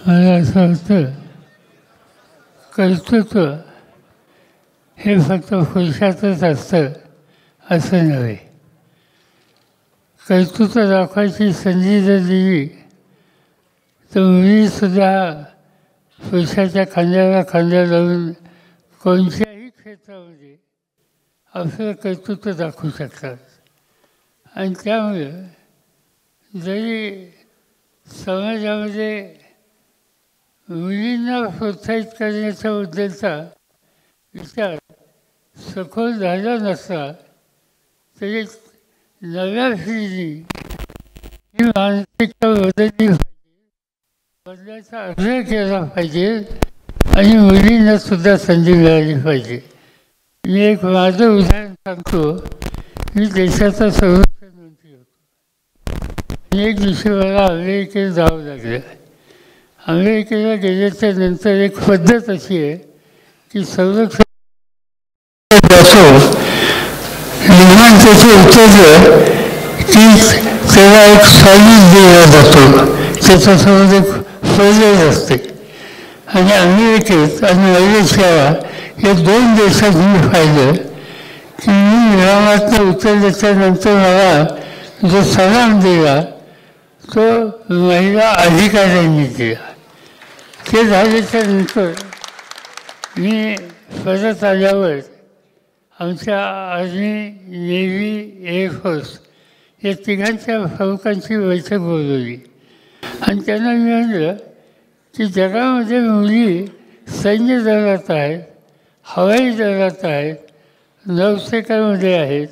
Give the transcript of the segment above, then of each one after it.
मला असं वाटतं कर्तृत्व हे फक्त पुरुषातच असतं असं नव्हे. कर्तृत्व दाखवायची संधी जर दिली तर मुलीसुद्धा पुरुषाच्या खांद्याला खांद्या लावून कोणत्याही क्षेत्रामध्ये आपलं कर्तृत्व दाखवू शकतात. आणि त्यामुळे जरी समाजामध्ये मुलींना प्रोत्साहित करण्याच्या बद्दलचा विचार सखोल झाला नसला तरी नव्या पिढीने ही मानसिकता बदलली पाहिजे, बदलायचा आग्रह केला पाहिजे आणि मुलींना सुद्धा संधी मिळाली पाहिजे. मी एक माझं उदाहरण सांगतो. मी देशाचा संरक्षण मंत्री होतो आणि एक दिवशी मला अमेरिकेत जावं लागलं. अमेरिकेला गेल्याच्या नंतर एक पद्धत अशी आहे की संरक्षण विमानाचे उतरलं की त्याला एक सॉलिड दिला जातो, त्याच्यासमोर एक फळलेज असते. आणि अमेरिकेत आणि मलेशिया या दोन देशात मी पाहिलं की मी विमानातून उतरल्याच्या नंतर मला जो सलाम दिला तो महिला अधिकाऱ्यांनी दिला. ते झाल्याच्या नंतर मी परत आल्यावर आमच्या आर्मी, नेव्ही, एअरफोर्स या तिघांच्या प्रमुखांची बैठक बोलवली आणि त्यांना मी म्हणलं की जगामध्ये मुली सैन्य दलात आहेत, हवाई दलात आहेत, नौसेनेमध्ये आहेत,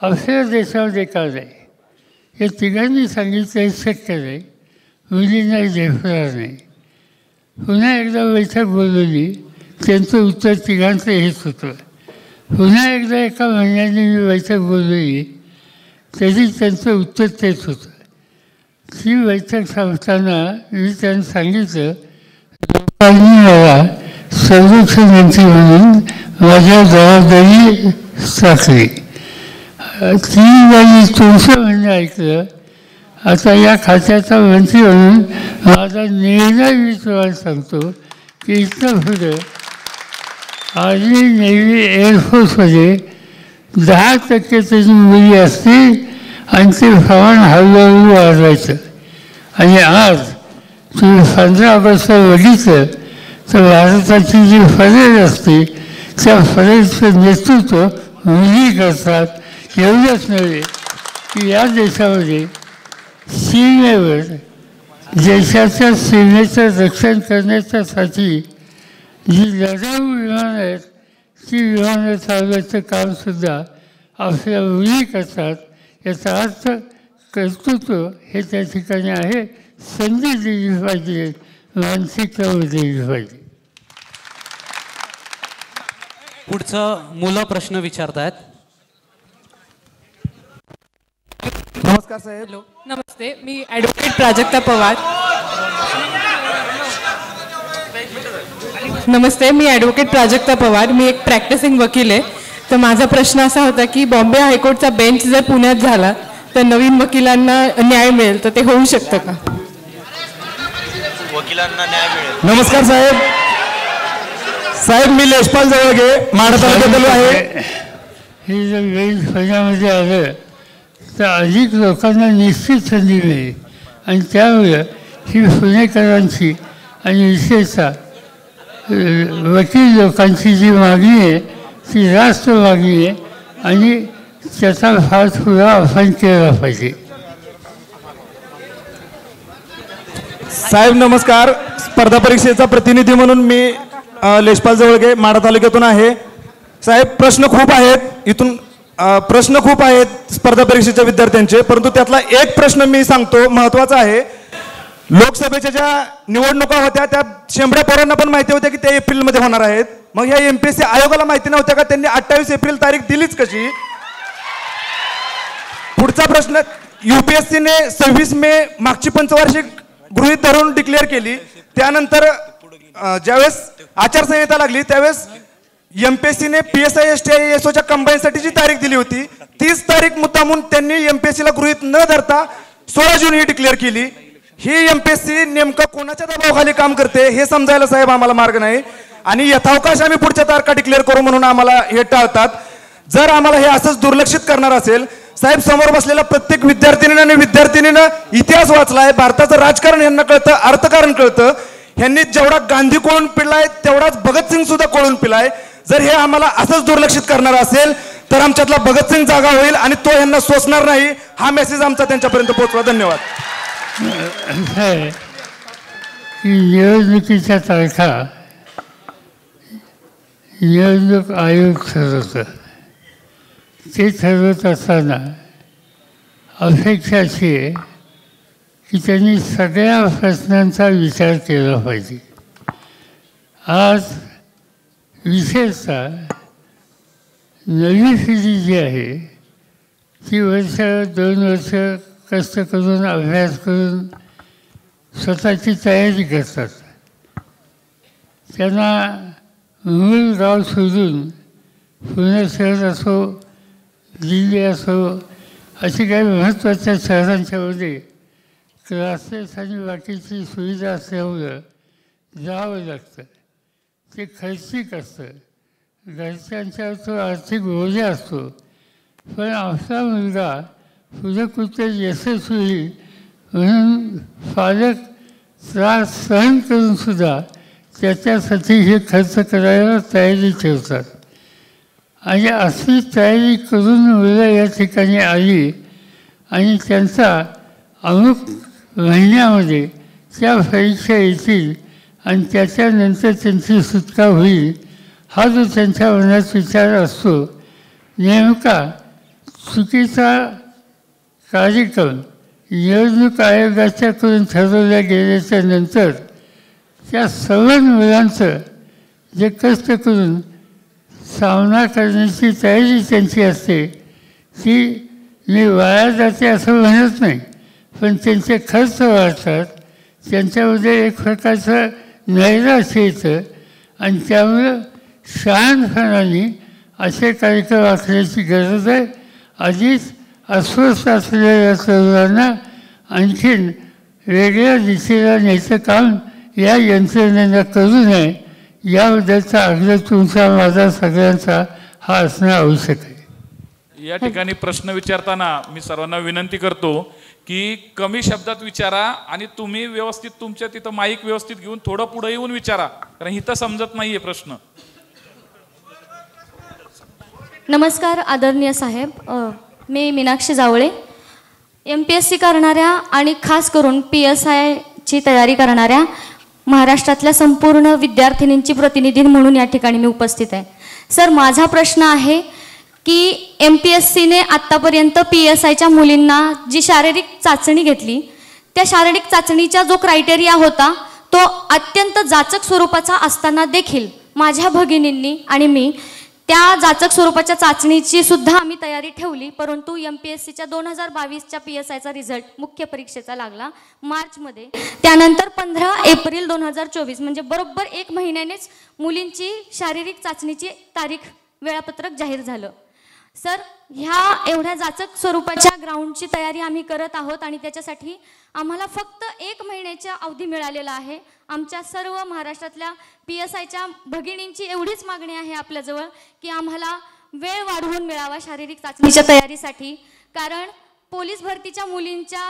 आपल्या देशामध्ये का नाही? या तिघांनी सांगितलं हे शक्य नाही, मुलींना झेपणार नाही. पुन्हा एकदा बैठक बोलवली, त्यांचं उत्तर तिघांचं हेच होतं. पुन्हा एकदा एका महिन्याने मी बैठक बोलवली तरी त्यांचं उत्तर तेच होतं. ती बैठक सांगताना मी त्यांना सांगितलं लोकांनी मला संरक्षण मंत्री म्हणून माझ्या जबाबदारी टाकली. ती माझी तुमचं म्हणणं ऐकलं. आता या खात्याचा मंत्री म्हणून माझा निर्णय मी तुम्हाला सांगतो की इथं पुढं आर्मी, नेव्ही, एअरफोर्समध्ये 10% तरी मुली असतील आणि ते प्रमाण हळूहळू वाढवायचं. आणि आज तुम्ही 15 ऑगस्ट बघितलं तर भारताची जी परेड असते त्या परेडचं नेतृत्व मुली करतात. एवढंच नव्हे की या देशामध्ये सीमेवर देशाच्या सीमेचं रक्षण करण्याच्यासाठी जी लढाऊ विमानं आहेत ती विमानं चालवायचं कामसुद्धा आपल्या मुली करतात. याचा अर्थ कर्तृत्व हे त्या ठिकाणी आहे. संधी दिली पाहिजे, मानसिकता बदलली पाहिजे. पुढचं मुलं प्रश्न विचारतायत. नमस्कार साहेब. हॅलो, नमस्ते. मी ॲडव्होकेट प्राजक्ता पवार. नमस्ते, मी ॲडव्होकेट प्राजक्ता पवार. मी एक प्रॅक्टिसिंग वकील आहे. तर माझा प्रश्न असा होता की बॉम्बे हायकोर्टचा बेंच जर पुण्यात झाला तर नवीन वकिलांना न्याय मिळेल, तर ते होऊ शकतं का? वकिलांना न्याय मिळेल. नमस्कार साहेब. साहेब मी लेशपाल जवळगे माढा तालुक्यातील आहे. हे जर बेंच पुण्यामध्ये आलं तर अधिक लोकांना निश्चित संधी मिळेल आणि त्यामुळे ही पुणेकरांची आणि विशेषतः वकील लोकांची जी मागणी आहे ती रास्त मागणी आहे आणि त्याचा पाठपुरावा आपण केला पाहिजे. साहेब नमस्कार. स्पर्धा परीक्षेचा प्रतिनिधी म्हणून मी लेशपाल जवळगे माढा तालुक्यातून आहे. साहेब प्रश्न खूप आहेत, इथून प्रश्न खूप आहेत स्पर्धा परीक्षेच्या विद्यार्थ्यांचे, परंतु त्यातला एक प्रश्न मी सांगतो महत्त्वाचा आहे. लोकसभेच्या ज्या निवडणुका होत्या त्या शेंबड्या पोरांना पण माहिती होत्या की त्या एप्रिलमध्ये होणार आहेत. मग ह्या MPSC आयोगाला माहिती नव्हत्या का? त्यांनी 28 एप्रिल तारीख दिलीच कशी? पुढचा प्रश्न, UPSCने 26 मे मागची पंचवार्षिक गृहीत धरून डिक्लेअर केली. त्यानंतर ज्यावेळेस आचारसंहिता लागली त्यावेळेस MPSCने PSI STI SOच्या कंबाईनसाठी जी तारीख दिली होती 30 तारीख मुद्दामून त्यांनी MPSCला गृहीत न धरता 16 जून ही डिक्लेअर केली. ही एमपीएससी नेमकं कोणाच्या दबावाखाली काम करते हे समजायला साहेब आम्हाला मार्ग नाही. आणि यथावकाश आम्ही पुढच्या तारखा डिक्लेअर करू म्हणून आम्हाला हे टाळतात. जर आम्हाला हे असंच दुर्लक्षित करणार असेल, साहेब समोर बसलेल्या प्रत्येक विद्यार्थिनीनं आणि विद्यार्थिनीनं इतिहास वाचलाय, भारताचं राजकारण यांना कळतं, अर्थकारण कळतं. ह्यांनी जेवढा गांधी कोळून पिलाय तेवढाच भगतसिंग सुद्धा कोळून पिलाय. जर हे आम्हाला असंच दुर्लक्षित करणार असेल तर आमच्यातला भगतसिंग जागा होईल आणि तो यांना सोसणार नाही. हा मेसेज आमचा त्यांच्यापर्यंत पोहोचवा. धन्यवाद. निवडणुकीच्या तारखा निवडणूक आयोग ठरवतं. ते ठरवत असताना अपेक्षा अशी आहे की त्यांनी सगळ्या प्रश्नांचा विचार केला पाहिजे. आज विशेषतः नवी पिढी जी आहे ती वर्ष 2 वर्ष कष्ट करून अभ्यास करून स्वतःची तयारी करतात. त्यांना मूळ गाव सोडून पुणे शहर असो, दिल्ली असो, अशी काही महत्त्वाच्या शहरांच्यामध्ये क्लासेस आणि बाकीची सुविधा असल्यामुळं जावं लागतं. ते खर्चिक असतं, घरच्यांच्यावर तो आर्थिक ओझा असतो. पण आपला मुलगा पुढे कुठे यशस्वी होईल म्हणून पालक त्रास सहन करूनसुद्धा त्याच्यासाठी हे खर्च करायला तयारी ठेवतात. आणि अशी तयारी करून मुलं या ठिकाणी आली आणि त्यांचा अमुक महिन्यामध्ये त्या परीक्षा येतील आणि त्याच्यानंतर त्यांची सुटका होईल हा जो त्यांच्या मनात विचार असतो, नेमका चुकीचा कार्यक्रम निवडणूक आयोगाच्याकडून ठरवल्या गेल्याच्या नंतर त्या सर्व मुलांचं जे कष्ट करून सामना करण्याची तयारी त्यांची असते ती मी वाया जाते असं म्हणत नाही. पण त्यांचे खर्च वाढतात, त्यांच्यामध्ये एक प्रकारचं नैराश्य येतं आणि त्यामुळं शहाणपणाने असे कार्यक्रम आखण्याची गरज आहे. आधीच अस्वस्थ असलेल्या तरुणांना आणखीन वेगळ्या दिशेला न्यायचं काम या यंत्रणेनं करू नये याबद्दलचा आग्रह तुमचा माझा सगळ्यांचा हा असणं आवश्यक आहे. या ठिकाणी प्रश्न विचारताना मी सर्वांना विनंती करतो की कमी शब्दात विचारा आणि तुम्ही व्यवस्थित तुमच्या तिथं माईक व्यवस्थित घेऊन थोडं पुढे येऊन विचारा, कारण इथं समजत नाहीये प्रश्न. नमस्कार आदरणीय साहेब, मी मीनाक्षी जावळे. MPSC करणाऱ्या आणि खास करून PSIची तयारी करणाऱ्या महाराष्ट्रातल्या संपूर्ण विद्यार्थिनींची प्रतिनिधी म्हणून या ठिकाणी मी उपस्थित आहे. सर, माझा प्रश्न आहे की MPSCने आत्तापर्यंत PSIच्या मुलींना जी शारीरिक चाचणी घेतली त्या शारीरिक चाचणीचा जो क्रायटेरिया होता तो अत्यंत जाचक स्वरूपाचा असताना देखील माझ्या भगिनींनी आणि मी त्या जाचक स्वरूपाच्या चाचणीची सुद्धा आम्ही तयारी ठेवली. परंतु MPSCच्या 2022च्या PSIचा रिझल्ट मुख्य परीक्षेचा लागला मार्चमध्ये. त्यानंतर 15 एप्रिल 2024 म्हणजे बरोबर 1 महिन्यानेच मुलींची शारीरिक चाचणीची तारीख वेळापत्रक जाहीर झालं. सर, ह्या एवढ्या जाचक स्वरूपाच्या ग्राउंडची तयारी आम्ही करत आहोत आणि त्याच्यासाठी आम्हाला फक्त 1 महिन्याचा अवधी मिळालेला आहे. आमच्या सर्व महाराष्ट्रातल्या PSIच्या भगिनींची एवढीच मागणी आहे आपल्याजवळ की आम्हाला वेळ वाढवून मिळावा शारीरिक चाचणीच्या तयारीसाठी. कारण पोलीस भरतीच्या मुलींच्या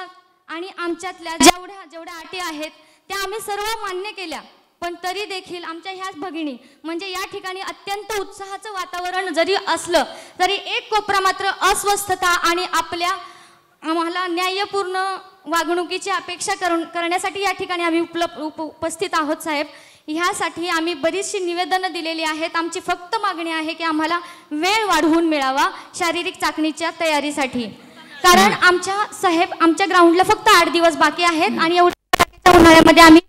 आणि आमच्यातल्या जेवढ्या अटी आहेत त्या आम्ही सर्व मान्य केल्या, पण तरी देखील आमच्या ह्याच भगिनी म्हणजे या ठिकाणी अत्यंत उत्साहाचं वातावरण जरी असलं तरी एक कोपरा मात्र अस्वस्थता आणि आम्हाला न्यायपूर्ण वागणुकीची अपेक्षा करण्यासाठी या ठिकाणी आम्ही उपस्थित आहोत. साहेब, ह्यासाठी आम्ही बरीचशी निवेदनं दिलेली आहेत. आमची फक्त मागणी आहे की आम्हाला वेळ वाढवून मिळावा शारीरिक चाचणीच्या तयारीसाठी. कारण आमच्या ग्राउंडला फक्त 8 दिवस बाकी आहेत आणि एवढ्या उन्हाळ्यामध्ये आम्ही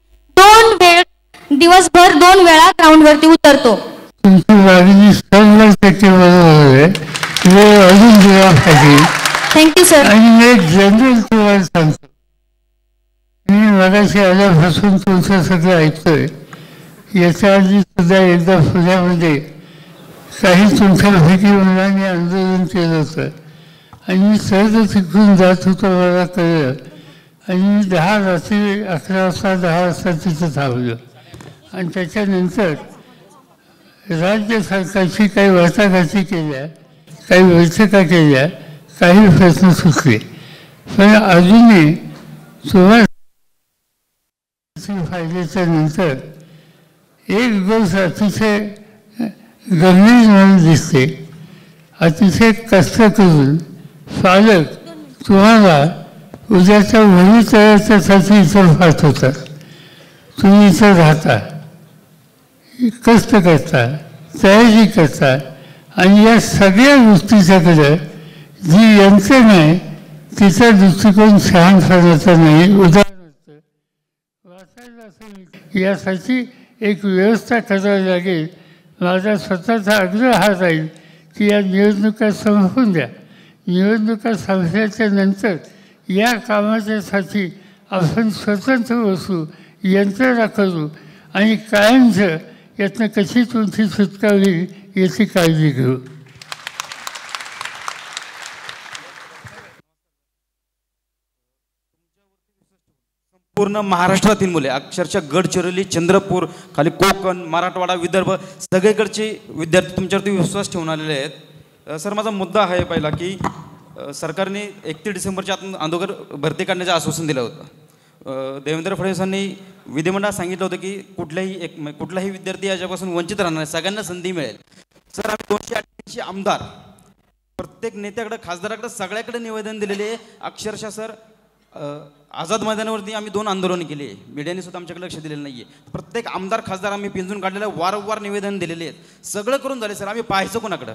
दिवसभर 2 वेळा ग्राउंडवरती उतरतो. तुमची मागणी 100% बरोबर आहे. वेळ अजून दिला पाहिजे. Thank you sir. आणि मी जनरल तुम्हाला सांगतो, मी मगाशी आल्यापासून तुमचं सगळं ऐकतोय. याच्या आधी सुद्धा एकदा पुण्यामध्ये काही तुमच्यापैकी मुलांनी आंदोलन केलं होतं आणि मी सहज तिकडून जात होतो. मला कळलं आणि मी 10 रात्री 11 वाजता 10 वाजता तिथं थांबलो. आणि त्याच्यानंतर राज्य सरकारची काही वाटाघाटी केल्या, काही बैठका केल्या, काही प्रश्न सुटले. पण अजूनही सुरुवात फायद्याच्या नंतर एक गोष्ट अतिशय गंभीर म्हणून दिसते. अतिशय कष्ट करून पालक तुम्हाला उद्याच्या भवितव्याच्यासाठी इथं पाठवतात. तुम्ही इथं राहता, कष्ट करता, तयारी करता आणि या सगळ्या गोष्टीच्याकडं जी यंत्रणा आहे तिचा दृष्टिकोन शहाणपणाचा नाही. उदाहरणार्थ वाचायला असं यासाठी एक व्यवस्था करावी लागेल. माझा स्वतःचा आग्रह हा राहील की या निवडणुका संपवून द्या. निवडणुका संपल्याच्या नंतर या कामाच्यासाठी आपण स्वतंत्र बसू, यंत्रणा करू आणि कायमचं यातनं कशी तुमची सुटका होईल याची काळजी घेऊ. पूर्ण महाराष्ट्रातील मुले, अक्षरशः गडचिरोली, चंद्रपूर, खाली कोकण, मराठवाडा, विदर्भ सगळीकडचे विद्यार्थी तुमच्यावरती विश्वास ठेवून आलेले आहेत. सर, माझा मुद्दा आहे पहिला की सरकारने 31 डिसेंबरच्या अगोदर भरती काढण्याचं आश्वासन दिलं होतं. देवेंद्र फडणवीसांनी विधिमंडळात सांगितलं होतं की कुठलाही विद्यार्थी याच्यापासून वंचित राहणार नाही, सगळ्यांना संधी मिळेल. सर, आम्ही 288 आमदार प्रत्येक नेत्याकडे, खासदाराकडे, सगळ्याकडे निवेदन दिलेले. अक्षरशः सर आझाद मैदानावरती आम्ही 2 आंदोलनं केली. मीडियाने सुद्धा आमच्याकडे लक्ष दिलेलं नाही आहे. प्रत्येक आमदार खासदार आम्ही पिंजून काढलेलं, वारंवार निवेदन दिलेले आहेत. सगळं करून झाले सर. आम्ही पाहायचं कोणाकडं?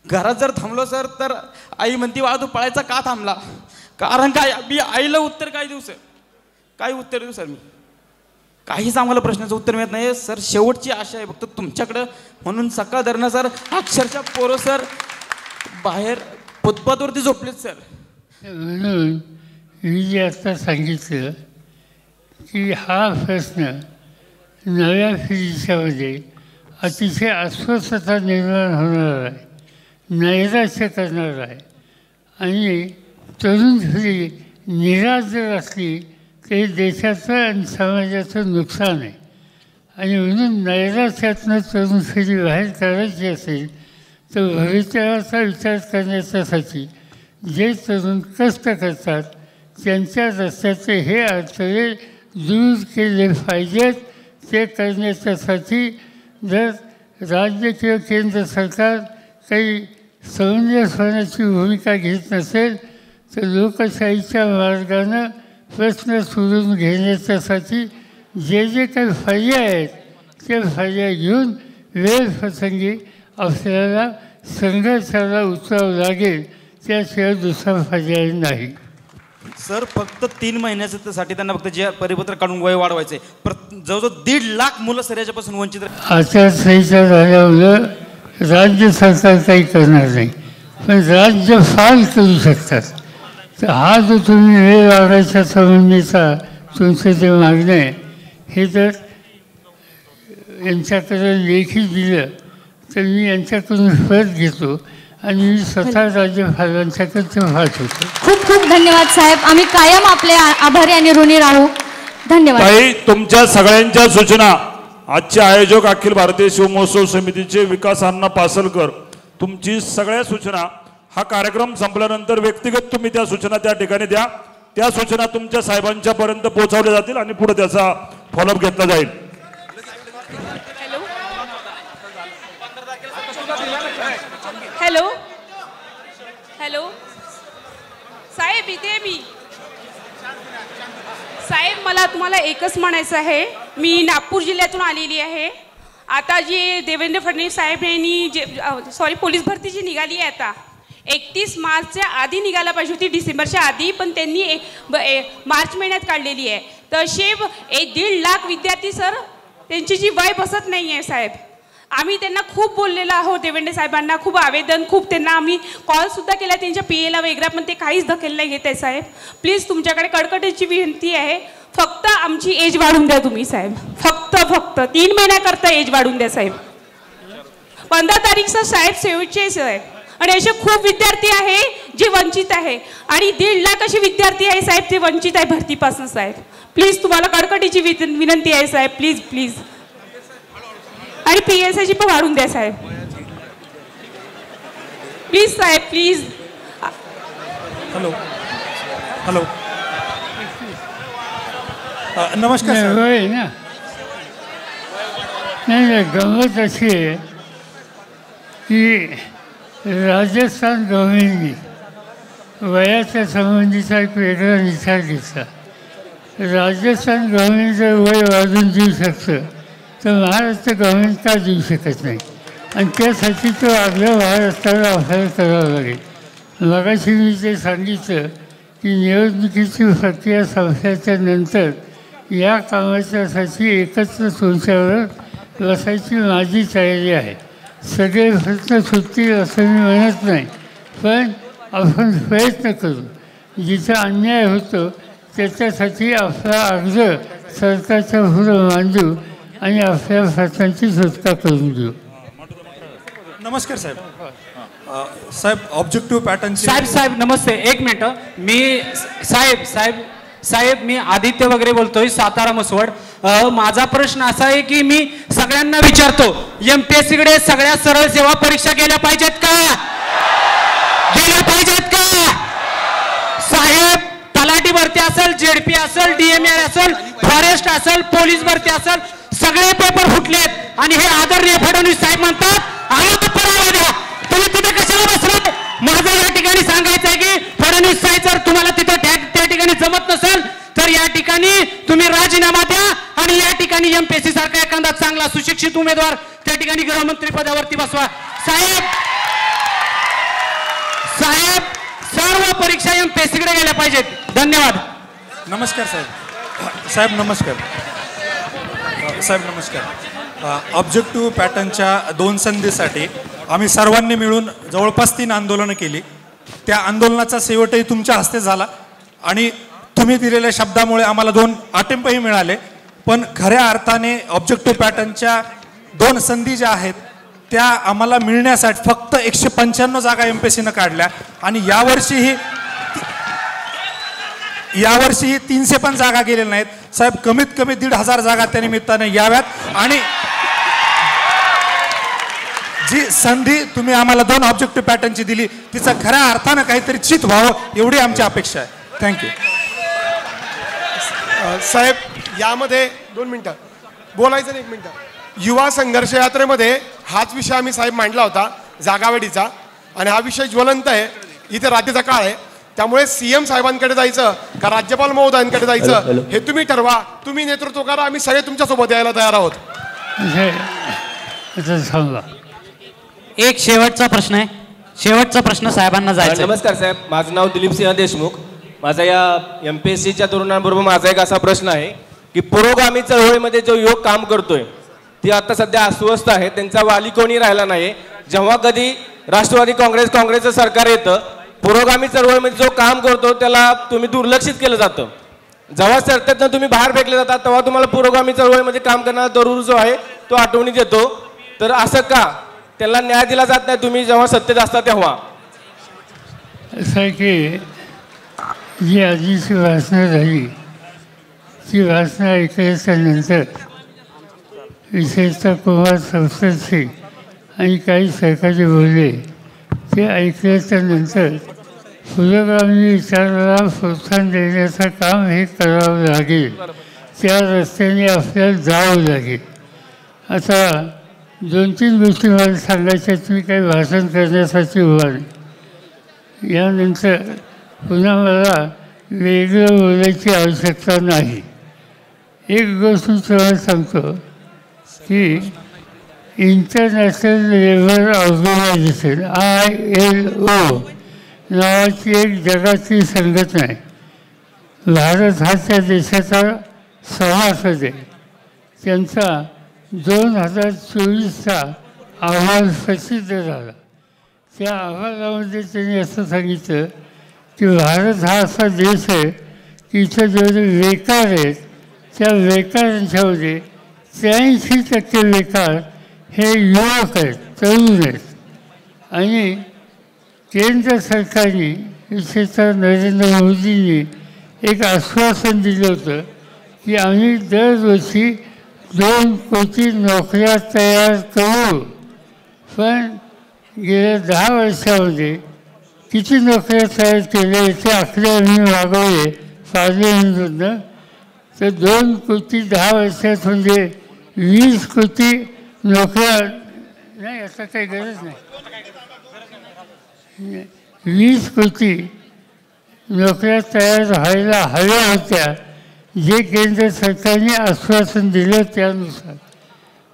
घरात जर थांबलो सर तर आई म्हणती वा तू पळायचा का थांबला? कारण काय? मी आईला उत्तर काय देऊ सर? काय उत्तर देऊ सर? मी काहीच आम्हाला प्रश्नाचं उत्तर मिळत नाही सर. शेवटची आशा आहे फक्त तुमच्याकडं. म्हणून सकाळ धरणं सर अक्षरशः पोरं सर बाहेर फुटपाथवरती झोपलेत सर. म्हणून मी जे आत्ता सांगितलं की हा प्रश्न नव्या पिढीच्यामध्ये अतिशय अस्वस्थता निर्माण होणार आहे, नैराश्य करणार आहे. आणि तरुण पिढी निराश जर असली तरी देशाचं आणि समाजाचं नुकसान आहे. आणि म्हणून नैराश्यातनं तरुण पिढी बाहेर काढायची असेल तर भवितव्याचा विचार करण्याच्यासाठी जे तरुण कष्ट करतात त्यांच्या रस्त्याचे हे अडथळे दूर केले पाहिजेत. ते करण्याच्यासाठी जर राज्य किंवा केंद्र सरकार काही समंजसपणाची भूमिका घेत नसेल तर लोकशाहीच्या मार्गानं प्रश्न सोडून घेण्याच्यासाठी जे जे काही पर्याय आहेत ते पर्याय घेऊन वेळप्रसंगी आपल्याला संघर्षाला उतरावं लागेल. त्याशिवाय दुसरा पर्याय नाही. सर, फक्त 3 महिन्यासाठी त्यांना फक्त जे परिपत्र काढून वय वाढवायचे. जवळजवळ 1.5 लाख मुलं सर याच्यापासून वंचित. आचारसंहिता झाल्यामुळं राज्य सरकार काही करणार नाही, पण राज्य फार करू शकतात. तर हा जो तुम्ही वेळ वाढवायच्या संबंधीचा तुमचं जे मागणं आहे हे जर यांच्याकडे लेखी दिलं तर मी यांच्याकडून परत घेतो आणि मी स्वतः राज्यपालांच्याकडे पाठवतो. खूप खूप धन्यवाद साहेब. आम्ही कायम आपले आभारी आणि ऋणी राहू. धन्यवाद. ताई, तुमच्या सगळ्यांच्या सूचना आजचे आयोजक अखिल भारतीय शिवमहोत्सव समितीचे विकास अण्णा पासलकर, तुमची सगळ्या सूचना हा कार्यक्रम संपल्यानंतर व्यक्तिगत तुम्ही त्या सूचना त्या ठिकाणी द्या. त्या सूचना तुमच्या साहेबांच्या पर्यंत पोहोचवल्या जातील आणि पुढे त्याचा फॉलोअप घेतला जाईल. हॅलो हॅलो साहेब, इथे मी साहेब, मला तुम्हाला एकच म्हणायचं आहे. मी नागपूर जिल्ह्यातून आलेली आहे. आता जी देवेंद्र फडणवीस साहेब यांनी पोलीस भरती जी निघाली आहे आता 31 मार्चच्या आधी निघायला पाहिजे होती, डिसेंबरच्या आधी, पण त्यांनी मार्च महिन्यात काढलेली आहे. तसे 1.5 लाख विद्यार्थी सर त्यांची जी वय बसत नाही आहे साहेब. आम्ही त्यांना खूप बोललेलो आहोत, देवेंद्र साहेबांना खूप आवेदन, खूप त्यांना आम्ही कॉलसुद्धा केला त्यांच्या PA वगैरे, पण ते काहीच दखल नाही घेत आहे साहेब. प्लीज तुमच्याकडे कडकडीची विनंती आहे, फक्त आमची एज वाढून द्या तुम्ही साहेब. फक्त 3 महिन्याकरता एज वाढून द्या साहेब. 15 तारीखचं साहेब शेवटचे साहेब. आणि असे खूप विद्यार्थी आहे जे वंचित आहे आणि 1.5 लाख असे विद्यार्थी आहे साहेब ते वंचित आहे भरतीपासून साहेब. प्लीज तुम्हाला कडकडीची विनंती आहे साहेब, प्लीज प्लीज. आणि PSIची पण वाढून द्या साहेब, प्लीज साहेब प्लीज. हॅलो हॅलो नमस्कार नाही होय ना. नाही गंमत अशी आहे की राजस्थान गव्हर्नमेंटनी वयाच्या संबंधीचा एक वेगळा निचार घेतला. राजस्थान गव्हर्नमेंट जर वय वाढून देऊ शकतं तर महाराष्ट्र गव्हर्नमेंट का देऊ शकत नाही. आणि त्यासाठी तो आपल्या महाराष्ट्राला अभ्यास करावा लागेल. मगाशी मी ते सांगितलं की निवडणुकीची प्रक्रिया संपल्याच्या नंतर या कामाच्यासाठी एकत्र तुमच्यावर बसायची माझी तयारी आहे. सगळे प्रश्न सुटतील असं मी म्हणत नाही, पण आपण प्रयत्न करू. जिथं अन्याय होतो त्याच्यासाठी आपला अर्ज सरकारच्या पुढं मांडू आणि आपल्या प्रश्नांची सुटका करून देऊ. नमस्कार साहेब. साहेब ऑब्जेक्टिव्ह पॅटर्न. साहेब नमस्ते. एक मिनटं. मी साहेब मी आदित्य वगैरे बोलतोय, सातारा मसवड. माझा प्रश्न असा आहे की मी सगळ्यांना विचारतो, MPSC कडे सगळ्या सरळ सेवा परीक्षा गेल्या पाहिजेत का? साहेब तलाठी भरती असेल, ZP असेल, DMR असेल, फॉरेस्ट असेल, पोलीस भरती असेल, सगळे पेपर फुटलेत आणि हे आदरणीय फडणवीस साहेब म्हणतात आम्हाला परावा द्या. तुम्ही तिथे कशाला बसलाय? माझं या ठिकाणी सांगायचं आहे की फडणवीस साहेब जर तुम्हाला तिथे त्या ठिकाणी जमत नसेल तर या ठिकाणी तुम्ही राजीनामा द्या आणि या ठिकाणी MPSC सारखा एखादा चांगला सुशिक्षित उमेदवार त्या ठिकाणी गृहमंत्री पदावरती बसवा. साहेब सर्व परीक्षा MPSC कडे गेल्या पाहिजेत. धन्यवाद. नमस्कार साहेब नमस्कार. साहेब नमस्कार. ऑब्जेक्टिव्ह पॅटर्नच्या 2 संधीसाठी आम्ही सर्वांनी मिळून जवळपास 3 आंदोलनं केली. त्या आंदोलनाचा शेवटही तुमच्या हस्ते झाला आणि तुम्ही दिलेल्या शब्दामुळे आम्हाला 2 अटेम्पही मिळाले. पण खऱ्या अर्थाने ऑब्जेक्टिव्ह पॅटर्नच्या 2 संधी ज्या आहेत त्या आम्हाला मिळण्यासाठी फक्त 195 जागा MPSCनं काढल्या आणि यावर्षीही 300 पण जागा गेलेल्या नाहीत. साहेब कमीत कमी 1,500 जागा त्या निमित्ताने याव्यात आणि जी संधी तुम्ही आम्हाला 2 ऑब्जेक्टिव्ह पॅटर्नची दिली तिचं खऱ्या अर्थानं काहीतरी चित व्हावं एवढी आमची अपेक्षा आहे. थँक्यू. साहेब यामध्ये 2 मिनटं बोलायचं नाही. 1 मिनटं. युवा संघर्ष यात्रेमध्ये हाच विषय आम्ही साहेब मांडला होता जागावाढीचा आणि हा विषय ज्वलंत आहे. इथे राज्याचा काळ आहे त्यामुळे CM साहेबांकडे जायचं का राज्यपाल महोदयांकडे जायचं हे तुम्ही ठरवा. तुम्ही नेतृत्व करा, आम्ही सगळे तुमच्यासोबत यायला तयार आहोत. एक शेवटचा प्रश्न आहे. शेवटचा प्रश्न साहेबांना जायचा. नमस्कार साहेब, माझं नाव दिलीप सिंह देशमुख. माझा या MPSCच्या तरुणांबरोबर माझा एक असा प्रश्न आहे की पुरोगामी चळवळीमध्ये जो युवक काम करतोय ती आता सध्या अस्वस्थ आहे. त्यांचा वाली कोणी राहिला नाही. जेव्हा कधी राष्ट्रवादी काँग्रेसचं सरकार येतं पुरोगामी चळवळीमध्ये जो काम करतो त्याला तुम्ही दुर्लक्षित केलं जातं. जेव्हा सत्तेतनं तुम्ही बाहेर फेकले जातात तेव्हा तुम्हाला पुरोगामी चळवळीमध्ये काम करणारा तरुण जो आहे तो आठवणीत येतो. तर असं का त्याला न्याय दिला जात नाही तुम्ही जेव्हा सत्तेत असता तेव्हा? असं आहे की जी आधीची भाषणं झाली ती भाषणं ऐकल्याच्यानंतर विशेषतः कुमार संसदचे आणि काही सरकारी बोलले ते ऐकल्याच्यानंतर पुरोगामी विचाराला प्रोत्साहन देण्याचं काम हे करावं लागेल. त्या रस्त्याने आपल्याला जावं लागेल. आता 2-3 गोष्टी मला सांगायच्या मी काही भाषण करण्यासाठी उभा नाही. यानंतर पुन्हा मला वेगळं बोलायची आवश्यकता नाही. एक गोष्ट तुम्हाला सांगतो की इंटरनॅशनल लेबर ऑर्गनायझेशन ILO नावाची एक जगाची संघटना आहे. भारत हा त्या देशाचा सभासद आहे. त्यांचा 2024चा अहवाल प्रसिद्ध झाला. त्या अहवालामध्ये त्यांनी असं सांगितलं की भारत हा असा देश आहे की इथं जेवढे बेकार आहेत त्या बेकारांच्यामध्ये 83% बेकार हे युवक आहेत, तरुण आहेत. आणि केंद्र सरकारने विशेषतः नरेंद्र मोदींनी एक आश्वासन दिलं होतं की आम्ही दरवर्षी 2 कोटी नोकऱ्या तयार करू. पण गेल्या 10 वर्षामध्ये किती नोकऱ्या तयार केल्या याचे आकडे आम्ही मागवले पार्लमेंटमधनं. तर 2 कोटी 10 वर्षात म्हणजे 20 कोटी नोकऱ्या नाही, असं काही गरज नाही. 20 कोटी नोकऱ्या तयार व्हायला हव्या होत्या जे केंद्र सरकारने आश्वासन दिलं त्यानुसार.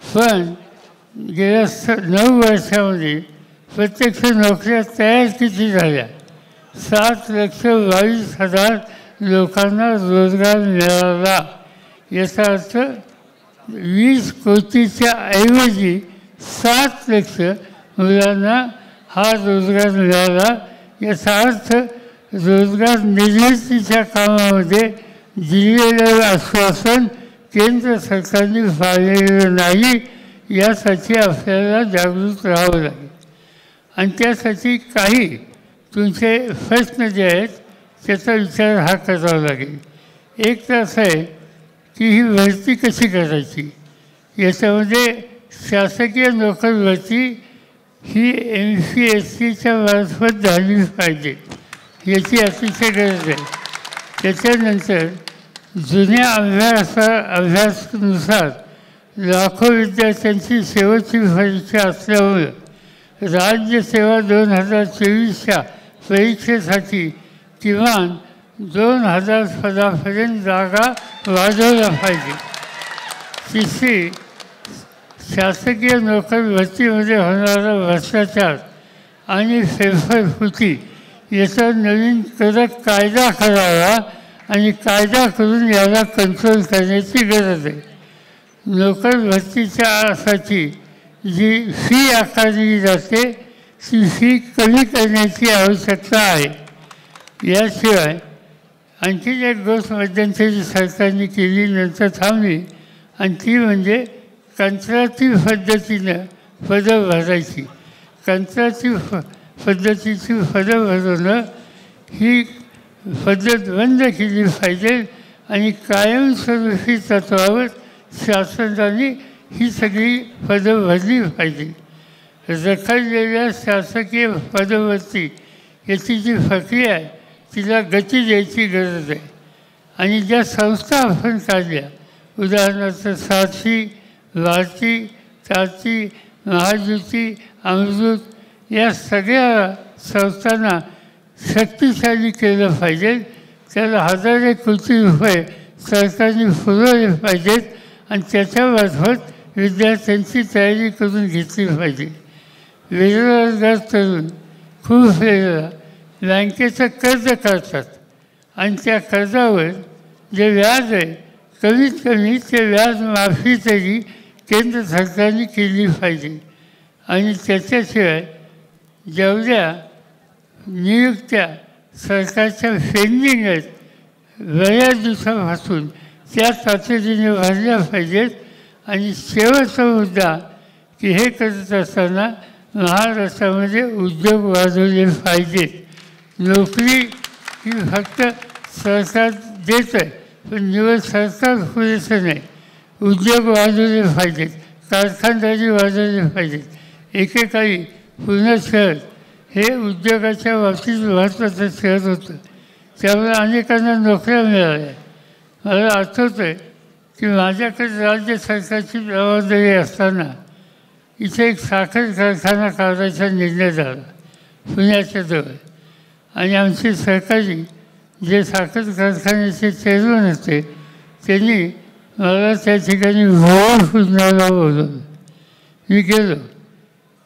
पण गेल्या 9 वर्षामध्ये प्रत्यक्ष नोकऱ्या तयार किती झाल्या? 7,22,000 लोकांना रोजगार मिळाला. याचा अर्थ 20 कोटीच्या ऐवजी 7 लाख मुलांना हा रोजगार मिळाला. याचा अर्थ रोजगार निर्मितीच्या कामामध्ये दिलेलं आश्वासन केंद्र सरकारने पाळलेलं नाही. यासाठी आपल्याला जागृत राहावं लागेल आणि त्यासाठी काही तुमचे प्रश्न जे आहेत त्याचा विचार हा करावा लागेल. एक तर असं आहे की ही भरती कशी करायची. याच्यामध्ये शासकीय नोकर भरती ही MPSCच्या मार्फत झाली पाहिजे, याची अतिशय गरज आहे. त्याच्यानंतर जुन्या अभ्यासानुसार लाखो विद्यार्थ्यांची शेवटची परीक्षा असल्यामुळं राज्यसेवा 2024च्या परीक्षेसाठी किमान 2,000 पदापर्यंत जागा वाढवल्या पाहिजे. तिसरी, शासकीय नोकर भरतीमध्ये होणारा भ्रष्टाचार आणि फेरफारफुटी याचा नवीन कडक कायदा करावा आणि कायदा करून याला कंट्रोल करण्याची गरज आहे. नोकर भरतीच्यासाठी जी फी आकारली जाते ती फी कमी करण्याची आवश्यकता आहे. याशिवाय आणखी एक गोष्ट मध्यंतरी सरकारने केली नंतर थांबली आणि ती म्हणजे कंत्राटी पद्धतीनं पदं भरायची. कंत्राटी पद्धतीची पदं भरणं ही पद्धत बंद केली पाहिजे आणि कायमस्वरूपी तत्वावर शासनाने ही सगळी पदं भरली पाहिजे. रखडलेल्या शासकीय पदवरती याची जी प्रक्रिया आहे तिला गती द्यायची गरज आहे. आणि ज्या संस्था आपण काढल्या, उदाहरणार्थ सारथी, भारती, तारती, महाज्योती, अमृत, या सगळ्या संस्थांना शक्तिशाली केलं पाहिजे. त्याला 1,000 कोटी रुपये सरकारने पुरवले पाहिजेत आणि त्याच्यामार्फत विद्यार्थ्यांची तयारी करून घेतली पाहिजे. बेरोजगार तरुण खूप वेळेला बँकेचं कर्ज काढतात आणि त्या कर्जावर जे व्याज आहे कमीत कमी ते व्याज माफी तरी केंद्र सरकारने केली पाहिजे. आणि त्याच्याशिवाय जेवढ्या नियुक्त्या सरकारच्या पेंडिंग आहेत बऱ्याच दिवसापासून त्या तातडीने भरल्या पाहिजेत. आणि शेवटचा मुद्दा की हे करत असताना महाराष्ट्रामध्ये उद्योग वाढवले पाहिजेत. नोकरी ही फक्त सरकार देत आहे पण निवड सरकार पुरेसं नाही. उद्योग वाढवले पाहिजेत, कारखानदारी वाढवले पाहिजेत. एकेकाळी पुणे शहर हे उद्योगाच्या बाबतीत महत्त्वाचं शहर होतं. त्यामुळे अनेकांना नोकऱ्या मिळाल्या. मला आठवतं आहे की माझ्याकडे राज्य सरकारची जबाबदारी असताना इथे एक साखर कारखाना काढायचा निर्णय झाला पुण्याच्या जवळ. आणि आमचे सहकारी जे साखर कारखान्याचे चेअरमन होते त्यांनी मला त्या ठिकाणी भूमिपूजनाला बोलवलं. मी गेलो,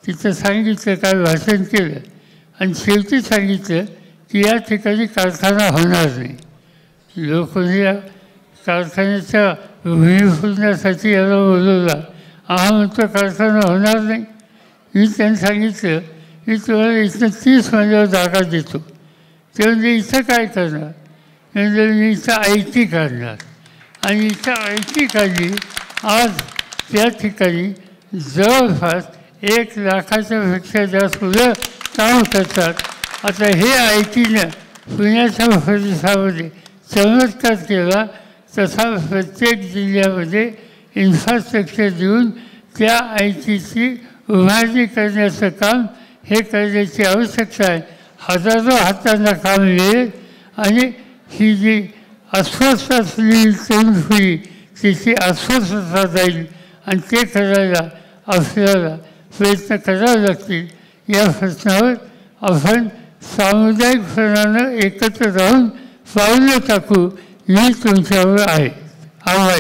तिथं सांगितलं, काय भाषण केलं आणि शेवटी सांगितलं की या ठिकाणी कारखाना होणार नाही. लोक या कारखान्याच्या भूमिपूजनासाठी याला बोलवला. हा म्हणतो कारखाना होणार नाही. मी त्यांनी सांगितलं मी तुम्हाला इथं 30 महिन्यावर जागा देतो. ते म्हणजे इथं काय करणार? म्हणजे मी इथं IT काढणार. आणि इथं IT काढली. आज त्या ठिकाणी जवळपास 1 लाखाच्या पेक्षा जास्त मुलं काम करतात. आता हे आयटीनं पुण्याच्या परिसरामध्ये चमत्कार केला, तसा प्रत्येक जिल्ह्यामध्ये इन्फ्रास्ट्रक्चर देऊन त्या आयटीची उभारणी करण्याचं काम हे करण्याची आवश्यकता आहे. हजारो हातांना काम मिळेल आणि ही जी अस्वस्थ असलेली तरुण पिढी तिची अस्वस्थता जाईल आणि ते करायला आपल्याला प्रयत्न करावे लागतील. या प्रश्नावर आपण सामुदायिकपणानं एकत्र राहून पावलं टाकू ही तुमच्यावर आहे. आव्हान.